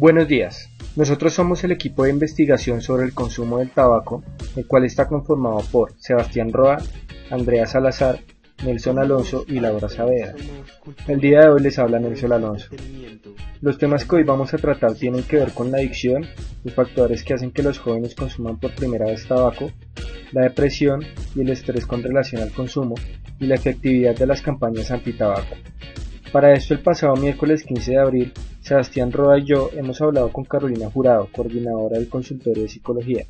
Buenos días, nosotros somos el equipo de investigación sobre el consumo del tabaco, el cual está conformado por Sebastián Roa, Andrea Salazar, Nelson Alonso y Laura Saavedra. El día de hoy les habla Nelson Alonso. Los temas que hoy vamos a tratar tienen que ver con la adicción, los factores que hacen que los jóvenes consuman por primera vez tabaco, la depresión y el estrés con relación al consumo y la efectividad de las campañas antitabaco. Para esto, el pasado miércoles 15 de abril, Sebastián Roa y yo hemos hablado con Carolina Jurado, coordinadora del consultorio de psicología,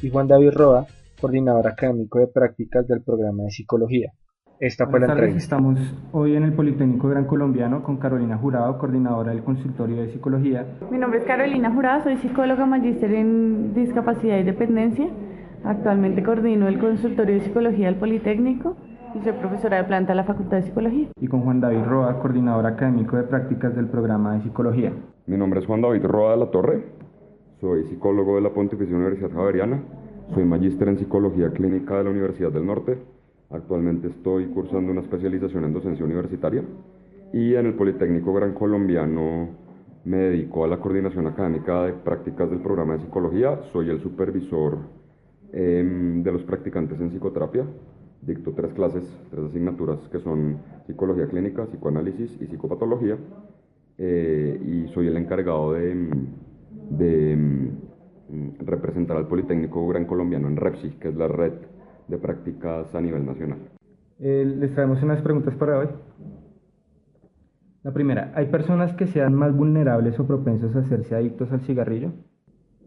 y Juan David Roa, coordinador académico de prácticas del programa de psicología. Esta fue la entrevista. Estamos hoy en el Politécnico Gran Colombiano con Carolina Jurado, coordinadora del consultorio de psicología. Mi nombre es Carolina Jurado, soy psicóloga magíster en discapacidad y dependencia. Actualmente coordino el consultorio de psicología del Politécnico y soy profesora de planta de la Facultad de Psicología. Y con Juan David Roa, coordinador académico de prácticas del programa de psicología. Mi nombre es Juan David Roa de la Torre, soy psicólogo de la Pontificia Universidad Javeriana, soy magíster en psicología clínica de la Universidad del Norte. Actualmente estoy cursando una especialización en docencia universitaria y en el Politécnico Gran Colombiano me dedico a la coordinación académica de prácticas del programa de psicología. Soy el supervisor de los practicantes en psicoterapia. Dicto 3 asignaturas que son psicología clínica, psicoanálisis y psicopatología. Y soy el encargado de representar al Politécnico Gran Colombiano en REPSI, que es la red de prácticas a nivel nacional. Les traemos unas preguntas para hoy. La primera, ¿hay personas que sean más vulnerables o propensos a hacerse adictos al cigarrillo?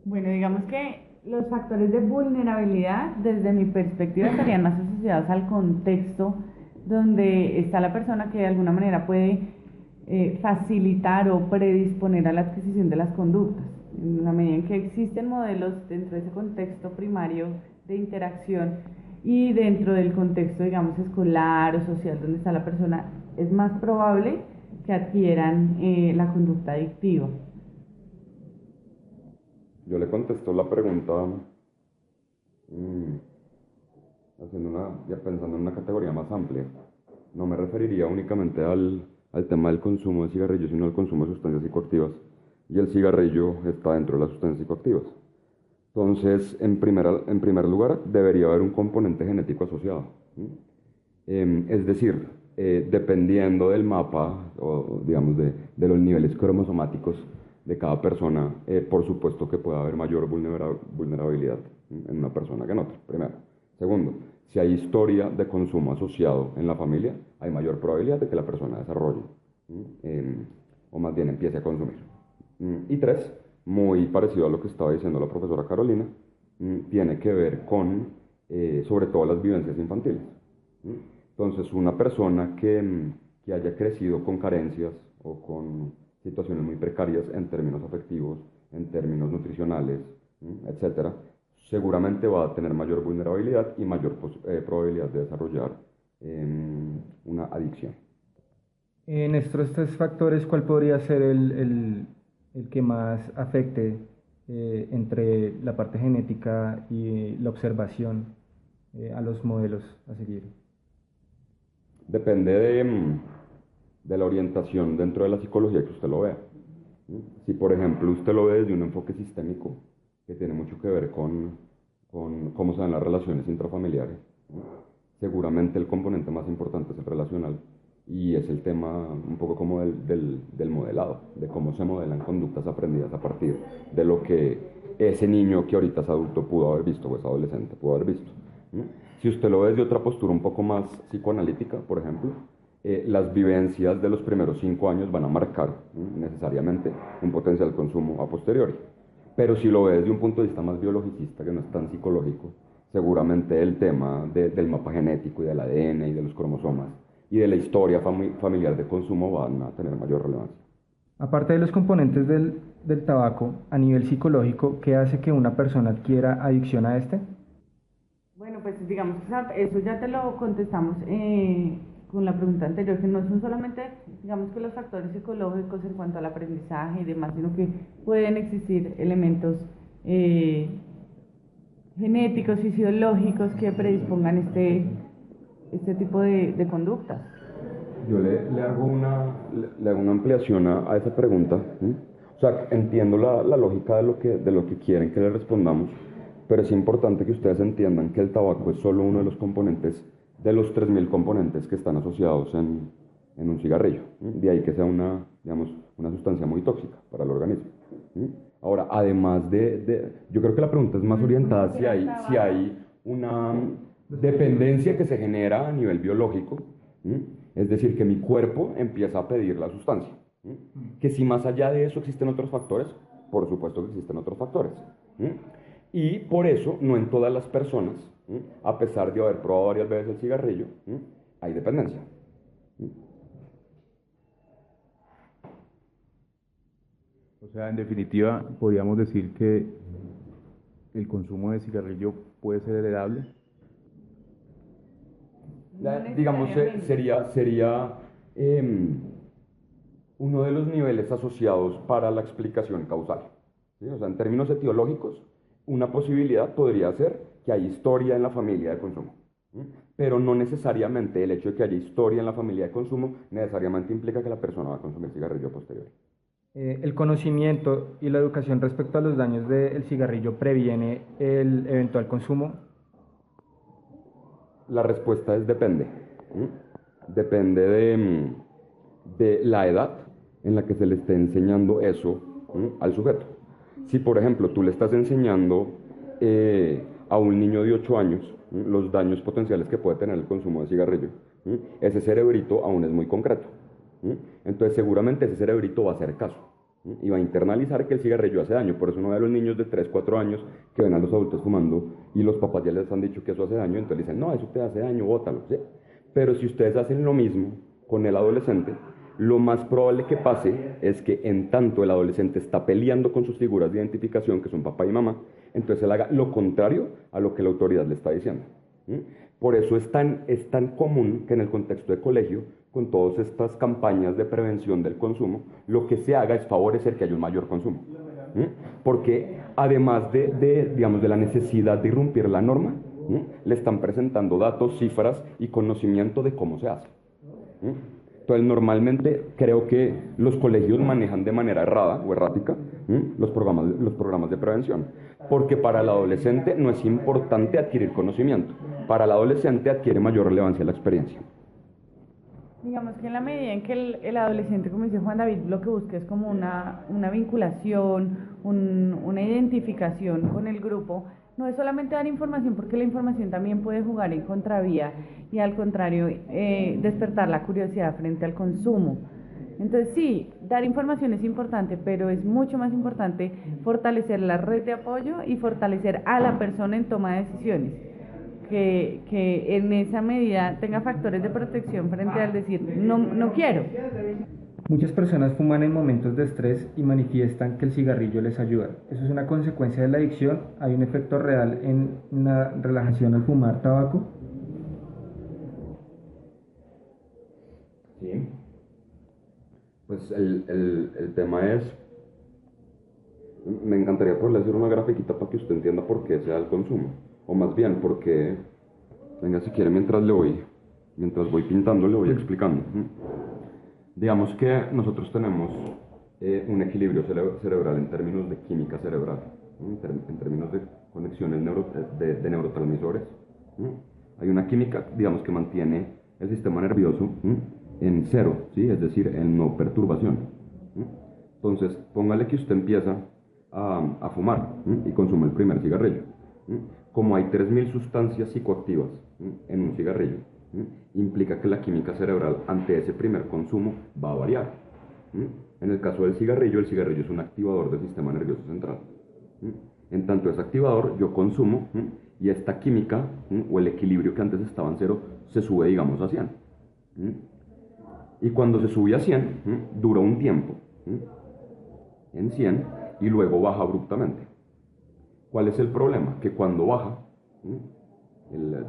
Bueno, digamos que los factores de vulnerabilidad, desde mi perspectiva, estarían más asociados al contexto donde está la persona que de alguna manera puede facilitar o predisponer a la adquisición de las conductas. En la medida en que existen modelos dentro de ese contexto primario de interacción y dentro del contexto, digamos, escolar o social donde está la persona, es más probable que adquieran la conducta adictiva. Yo le contesto la pregunta ya pensando en una categoría más amplia. No me referiría únicamente al tema del consumo de cigarrillos, sino al consumo de sustancias psicoactivas. Y el cigarrillo está dentro de las sustancias psicoactivas. Entonces, en primer lugar, debería haber un componente genético asociado. Es decir, dependiendo del mapa, o digamos de los niveles cromosomáticos de cada persona, por supuesto que puede haber mayor vulnerabilidad en una persona que en otra, primero. Segundo, si hay historia de consumo asociado en la familia, hay mayor probabilidad de que la persona desarrolle, o más bien empiece a consumir. Y 3, muy parecido a lo que estaba diciendo la profesora Carolina, tiene que ver con, sobre todo, las vivencias infantiles. Entonces, una persona que haya crecido con carencias o con situaciones muy precarias en términos afectivos, en términos nutricionales, etcétera, seguramente va a tener mayor vulnerabilidad y mayor probabilidad de desarrollar una adicción. En estos 3 factores, ¿cuál podría ser el que más afecte entre la parte genética y la observación a los modelos a seguir? Depende de la orientación dentro de la psicología que usted lo vea. Si, por ejemplo, usted lo ve desde un enfoque sistémico, que tiene mucho que ver con cómo se dan las relaciones intrafamiliares, seguramente el componente más importante es el relacional. Y es el tema un poco como del modelado, de cómo se modelan conductas aprendidas a partir de lo que ese niño que ahorita es adulto pudo haber visto, o es adolescente pudo haber visto. Si usted lo ve desde otra postura un poco más psicoanalítica, por ejemplo, las vivencias de los primeros 5 años van a marcar necesariamente un potencial consumo a posteriori. Pero si lo ve desde un punto de vista más biologicista, que no es tan psicológico, seguramente el tema del mapa genético y del ADN y de los cromosomas y de la historia familiar de consumo van a tener mayor relevancia. Aparte de los componentes del tabaco, a nivel psicológico, ¿qué hace que una persona adquiera adicción a este? Bueno, pues digamos que eso ya te lo contestamos con la pregunta anterior, que no son solamente, digamos que los factores psicológicos en cuanto al aprendizaje y demás, sino que pueden existir elementos genéticos, fisiológicos que predispongan este tipo de conductas. Yo le hago una ampliación a esa pregunta. O sea, entiendo la lógica de lo que quieren que les respondamos, pero es importante que ustedes entiendan que el tabaco es solo uno de los componentes, de los 3.000 componentes que están asociados en un cigarrillo. De ahí que sea digamos, una sustancia muy tóxica para el organismo. Ahora, además yo creo que la pregunta es más orientada si hay una dependencia que se genera a nivel biológico, es decir, que mi cuerpo empieza a pedir la sustancia. Que si más allá de eso existen otros factores, por supuesto que existen otros factores. Y por eso, no en todas las personas, a pesar de haber probado varias veces el cigarrillo, hay dependencia. O sea, en definitiva, podríamos decir que el consumo de cigarrillo puede ser heredable. Digamos, sería uno de los niveles asociados para la explicación causal. ¿Sí? O sea, en términos etiológicos, una posibilidad podría ser que hay historia en la familia de consumo. Pero no necesariamente el hecho de que haya historia en la familia de consumo necesariamente implica que la persona va a consumir cigarrillo posterior. ¿El conocimiento y la educación respecto a los daños del cigarrillo previene el eventual consumo? La respuesta es depende. Depende de la edad en la que se le esté enseñando eso al sujeto. Si, por ejemplo, tú le estás enseñando a un niño de 8 años los daños potenciales que puede tener el consumo de cigarrillo, ese cerebrito aún es muy concreto. Entonces, seguramente ese cerebrito va a hacer caso y va a internalizar que el cigarrillo hace daño. Por eso uno ve a los niños de 3, 4 años que ven a los adultos fumando y los papás ya les han dicho que eso hace daño, entonces dicen, no, eso te hace daño, bótalo. ¿Sí? Pero si ustedes hacen lo mismo con el adolescente, lo más probable que pase es que en tanto el adolescente está peleando con sus figuras de identificación, que son papá y mamá, entonces él haga lo contrario a lo que la autoridad le está diciendo. Por eso es tan común que en el contexto de colegio, con todas estas campañas de prevención del consumo, lo que se haga es favorecer que haya un mayor consumo. Porque además digamos, de la necesidad de irrumpir la norma, le están presentando datos, cifras y conocimiento de cómo se hace. Entonces, normalmente creo que los colegios manejan de manera errada o errática los programas de prevención, porque para el adolescente no es importante adquirir conocimiento, para el adolescente adquiere mayor relevancia la experiencia. Digamos que en la medida en que el adolescente, como dice Juan David, lo que busca es como una vinculación, una identificación con el grupo, no es solamente dar información, porque la información también puede jugar en contravía y al contrario despertar la curiosidad frente al consumo. Entonces sí, dar información es importante, pero es mucho más importante fortalecer la red de apoyo y fortalecer a la persona en toma de decisiones, que en esa medida tenga factores de protección frente al decir no quiero. Muchas personas fuman en momentos de estrés y manifiestan que el cigarrillo les ayuda. ¿Eso es una consecuencia de la adicción? ¿Hay un efecto real en la relajación al fumar tabaco? Sí. Pues el tema es, me encantaría poderle hacer una grafiquita para que usted entienda por qué se da el consumo, o más bien porque, venga, si quiere, mientras voy pintando, le voy explicando. Digamos que nosotros tenemos un equilibrio cerebral en términos de química cerebral, en términos de conexiones de neurotransmisores. Hay una química, digamos, que mantiene el sistema nervioso en cero, ¿sí? Es decir, en no perturbación. Entonces, póngale que usted empieza a fumar y consume el primer cigarrillo. Como hay 3.000 sustancias psicoactivas en un cigarrillo, implica que la química cerebral ante ese primer consumo va a variar. En el caso del cigarrillo, el cigarrillo es un activador del sistema nervioso central. En tanto es activador, yo consumo y esta química o el equilibrio que antes estaba en cero se sube, digamos, a 100. Y cuando se sube a 100, dura un tiempo en 100 y luego baja abruptamente. ¿Cuál es el problema? Que cuando baja,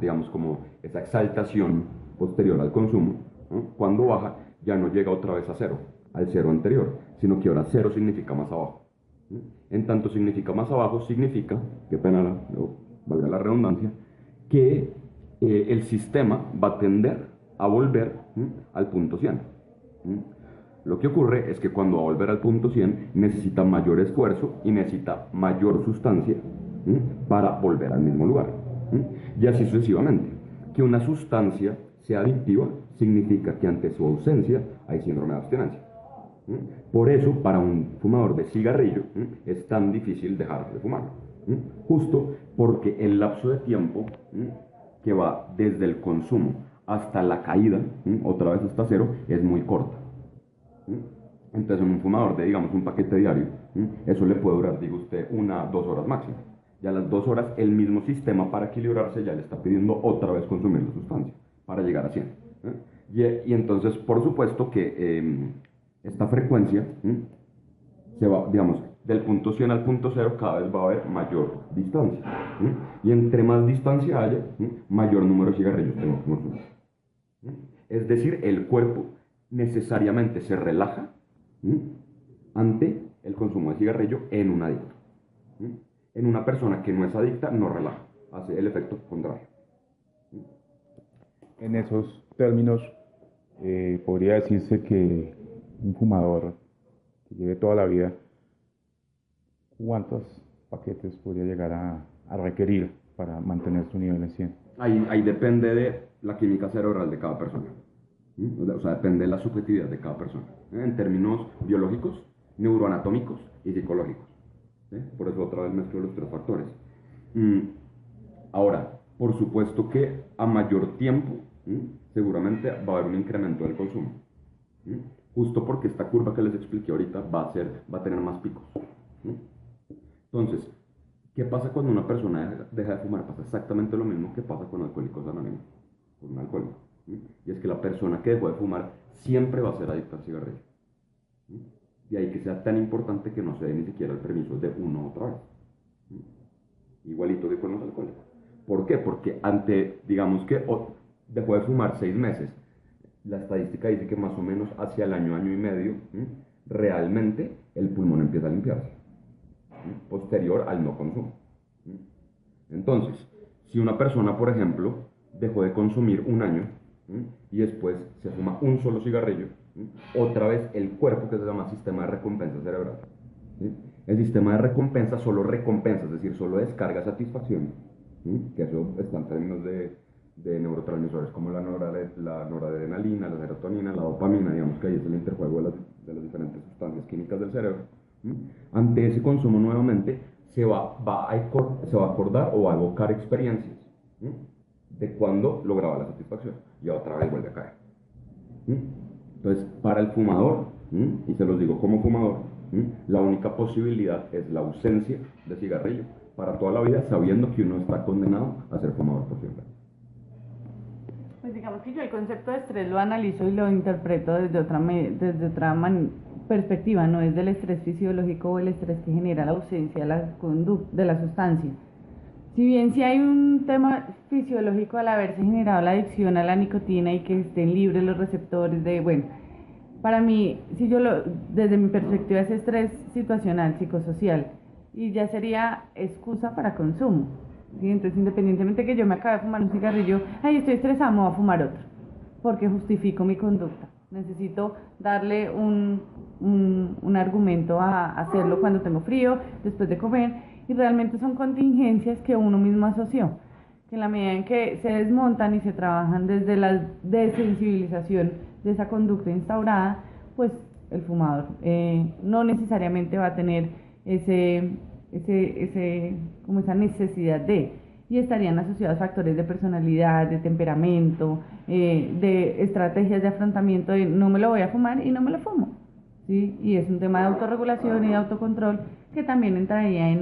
digamos como esa exaltación posterior al consumo, cuando baja ya no llega otra vez a cero, al cero anterior, sino que ahora cero significa más abajo. En tanto significa más abajo, significa, qué pena, valga la redundancia, que el sistema va a tender a volver al punto 100. Lo que ocurre es que cuando va a volver al punto 100 necesita mayor esfuerzo y necesita mayor sustancia para volver al mismo lugar. Y así sucesivamente. Que una sustancia sea adictiva significa que ante su ausencia hay síndrome de abstinencia. Por eso, para un fumador de cigarrillo es tan difícil dejar de fumar. Justo porque el lapso de tiempo que va desde el consumo hasta la caída, otra vez hasta cero, es muy corta. Entonces, en un fumador de, digamos, un paquete diario, eso le puede durar, digo usted, 1 a 2 horas máximo. Y a las 2 horas, el mismo sistema, para equilibrarse, ya le está pidiendo otra vez consumir la sustancia para llegar a 100. Y entonces, por supuesto que esta frecuencia se va, digamos, del punto 100 al punto 0, cada vez va a haber mayor distancia. Y entre más distancia haya, mayor número de cigarrillos tenemos que consumir. Es decir, el cuerpo necesariamente se relaja ante el consumo de cigarrillo en un adicto. En una persona que no es adicta, no relaja, hace el efecto contrario. En esos términos, podría decirse que un fumador que lleve toda la vida, ¿cuántos paquetes podría llegar a requerir para mantener su nivel en 100? Ahí depende de la química cerebral de cada persona. O sea, depende de la subjetividad de cada persona. En términos biológicos, neuroanatómicos y psicológicos. Por eso otra vez mezclo los 3 factores. Ahora, por supuesto que a mayor tiempo, seguramente va a haber un incremento del consumo. Justo porque esta curva que les expliqué ahorita va a tener más picos. Entonces, ¿qué pasa cuando una persona deja de fumar? Pasa exactamente lo mismo que pasa con Alcohólicos Anónimos, con un alcohólico. Y es que la persona que dejó de fumar siempre va a ser adicta al cigarrillo. Y ahí que sea tan importante que no se dé ni siquiera el permiso de uno otra vez. Igualito que con los alcohólicos. ¿Por qué? Porque digamos que dejó de fumar 6 meses, la estadística dice que más o menos hacia el año, año y medio, realmente el pulmón empieza a limpiarse, posterior al no consumo. Entonces, si una persona, por ejemplo, dejó de consumir 1 año y después se fuma un solo cigarrillo, otra vez el cuerpo, que se llama sistema de recompensa cerebral, el sistema de recompensa solo recompensa, es decir, solo descarga satisfacción, que eso está en términos de neurotransmisores como la noradrenalina, la serotonina, la dopamina, digamos que ahí es el interjuego de las diferentes sustancias químicas del cerebro. Ante ese consumo nuevamente se va a acordar o a evocar experiencias de cuando lograba la satisfacción y otra vez vuelve a caer. Entonces, para el fumador, y se los digo como fumador, la única posibilidad es la ausencia de cigarrillo para toda la vida, sabiendo que uno está condenado a ser fumador por siempre. Pues digamos que yo el concepto de estrés lo analizo y lo interpreto desde otra perspectiva, no es del estrés fisiológico o el estrés que genera la ausencia de la sustancia. Si bien sí hay un tema fisiológico al haberse generado la adicción a la nicotina y que estén libres los receptores para mí, desde mi perspectiva es estrés situacional, psicosocial, y ya sería excusa para consumo. ¿Sí? Entonces, independientemente que yo me acabe de fumar un cigarrillo, estoy estresado, me voy a fumar otro, porque justifico mi conducta. Necesito darle un argumento a hacerlo cuando tengo frío, después de comer, y realmente son contingencias que uno mismo asoció, que en la medida en que se desmontan y se trabajan desde la desensibilización de esa conducta instaurada, pues el fumador no necesariamente va a tener como esa necesidad y estarían asociados factores de personalidad, de temperamento, de estrategias de afrontamiento de no me lo voy a fumar y no me lo fumo, ¿sí? Y es un tema de autorregulación y de autocontrol que también entraría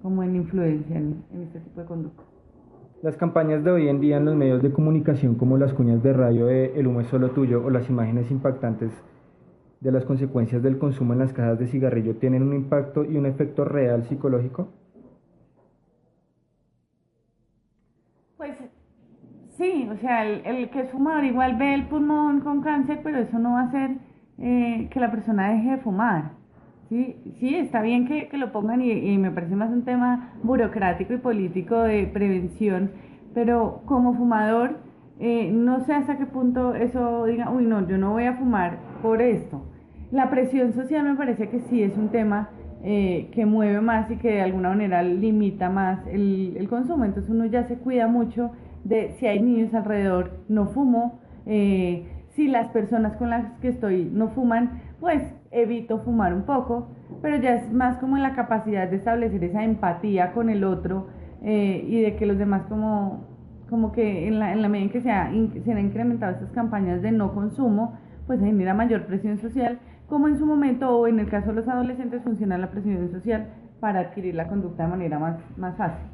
como en influencia en este tipo de conducta. Las campañas de hoy en día en los medios de comunicación, como las cuñas de radio de "El humo es solo tuyo" o las imágenes impactantes de las consecuencias del consumo en las cajas de cigarrillo, ¿tienen un impacto y un efecto real psicológico? Pues sí, o sea, el que es fumador igual ve el pulmón con cáncer, pero eso no va a hacer que la persona deje de fumar. Sí, está bien que lo pongan y me parece más un tema burocrático y político de prevención, pero como fumador no sé hasta qué punto eso diga, uy no, yo no voy a fumar por esto. La presión social me parece que sí es un tema que mueve más y que de alguna manera limita más el consumo. Entonces uno ya se cuida mucho de si hay niños alrededor, no fumo. Si las personas con las que estoy no fuman, pues evito fumar un poco, pero ya es más como en la capacidad de establecer esa empatía con el otro y de que los demás como que en la medida en que se han incrementado estas campañas de no consumo, pues se genera mayor presión social, como en su momento o en el caso de los adolescentes funciona la presión social para adquirir la conducta de manera más fácil.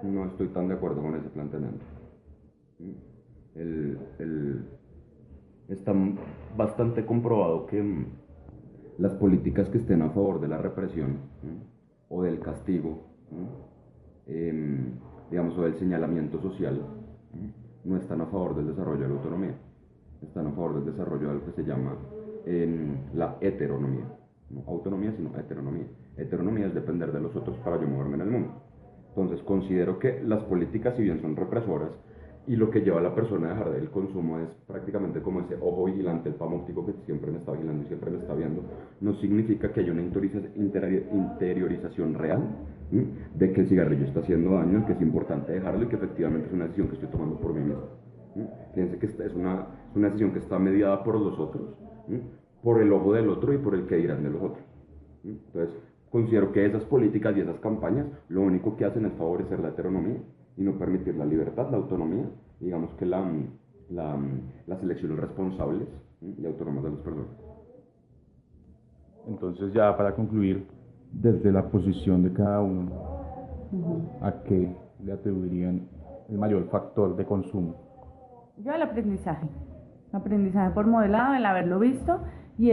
No estoy tan de acuerdo con ese planteamiento. Está bastante comprobado que las políticas que estén a favor de la represión o del castigo, digamos, o del señalamiento social, no están a favor del desarrollo de la autonomía, están a favor del desarrollo de lo que se llama la heteronomía. No autonomía, sino heteronomía. Heteronomía es depender de los otros para yo moverme en el mundo. Entonces considero que las políticas, si bien son represoras, y lo que lleva a la persona a dejar el consumo es prácticamente como ese ojo vigilante, el panóptico que siempre me está vigilando y siempre me está viendo, no significa que haya una interiorización real de que el cigarrillo está haciendo daño, que es importante dejarlo y que efectivamente es una decisión que estoy tomando por mí mismo. Fíjense que es una decisión que está mediada por los otros, por el ojo del otro y por el que dirán de los otros. Entonces, considero que esas políticas y esas campañas lo único que hacen es favorecer la heteronomía y no permitir la libertad, la autonomía, digamos que las elecciones responsables y autónomas de las personas. Entonces, ya para concluir, desde la posición de cada uno, ¿a qué le atribuirían el mayor factor de consumo? Yo el aprendizaje por modelado, el haberlo visto y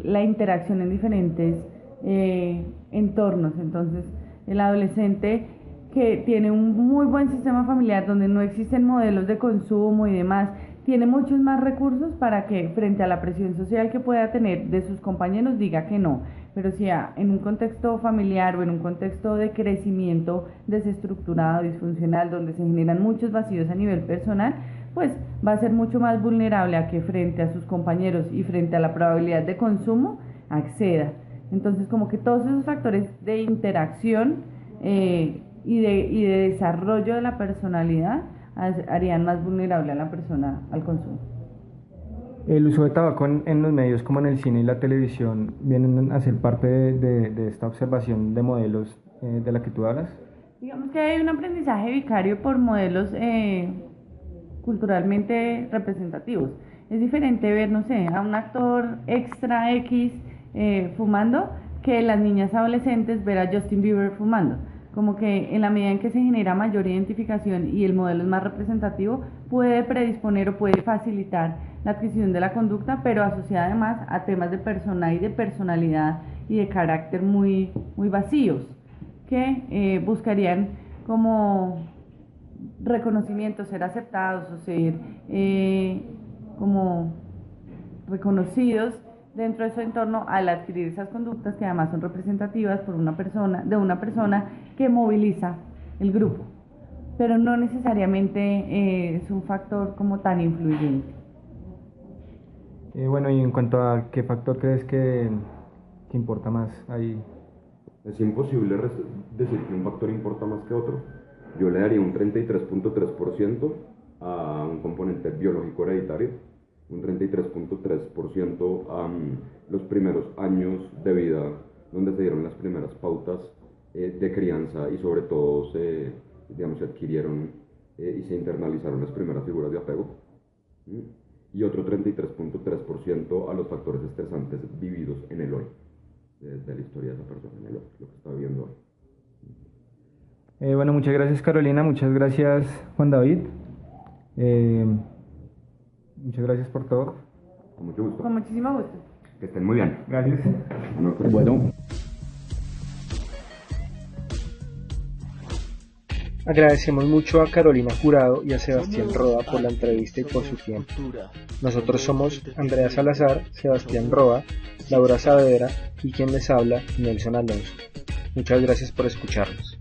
la interacción en diferentes entornos. Entonces, el adolescente que tiene un muy buen sistema familiar donde no existen modelos de consumo y demás, tiene muchos más recursos para que frente a la presión social que pueda tener de sus compañeros diga que no, pero si en un contexto familiar o en un contexto de crecimiento desestructurado, disfuncional, donde se generan muchos vacíos a nivel personal, pues va a ser mucho más vulnerable a que frente a sus compañeros y frente a la probabilidad de consumo acceda. Entonces como que todos esos factores de interacción y de desarrollo de la personalidad harían más vulnerable a la persona al consumo. El uso de tabaco en los medios como en el cine y la televisión vienen a ser parte de esta observación de modelos de la que tú hablas. Digamos que hay un aprendizaje vicario por modelos culturalmente representativos. Es diferente ver, no sé, a un actor extra X fumando que las niñas adolescentes ver a Justin Bieber fumando. Como que en la medida en que se genera mayor identificación y el modelo es más representativo, puede predisponer o puede facilitar la adquisición de la conducta, pero asociada además a temas de persona y de personalidad y de carácter muy vacíos, que buscarían como reconocimiento, ser aceptados o ser como reconocidos dentro de su entorno al adquirir esas conductas que además son representativas de una persona que moviliza el grupo, pero no necesariamente es un factor como tan influyente. Bueno, y en cuanto a qué factor crees que importa más ahí. Es imposible decir que un factor importa más que otro. Yo le daría un 33.3% a un componente biológico hereditario, un 33.3% a los primeros años de vida donde se dieron las primeras pautas de crianza y sobre todo se adquirieron y se internalizaron las primeras figuras de apego, y otro 33.3% a los factores estresantes vividos en el hoy, de la historia de esa persona, en el hoy, lo que está viviendo hoy. Bueno, muchas gracias Carolina, muchas gracias Juan David. Muchas gracias por todo. Con mucho gusto. Con muchísimo gusto. Que estén muy bien. Gracias. Bueno. Agradecemos mucho a Carolina Jurado y a Sebastián Roa por la entrevista y por su tiempo. Nosotros somos Andrea Salazar, Sebastián Roa, Laura Saavedra y quien les habla, Nelson Alonso. Muchas gracias por escucharnos.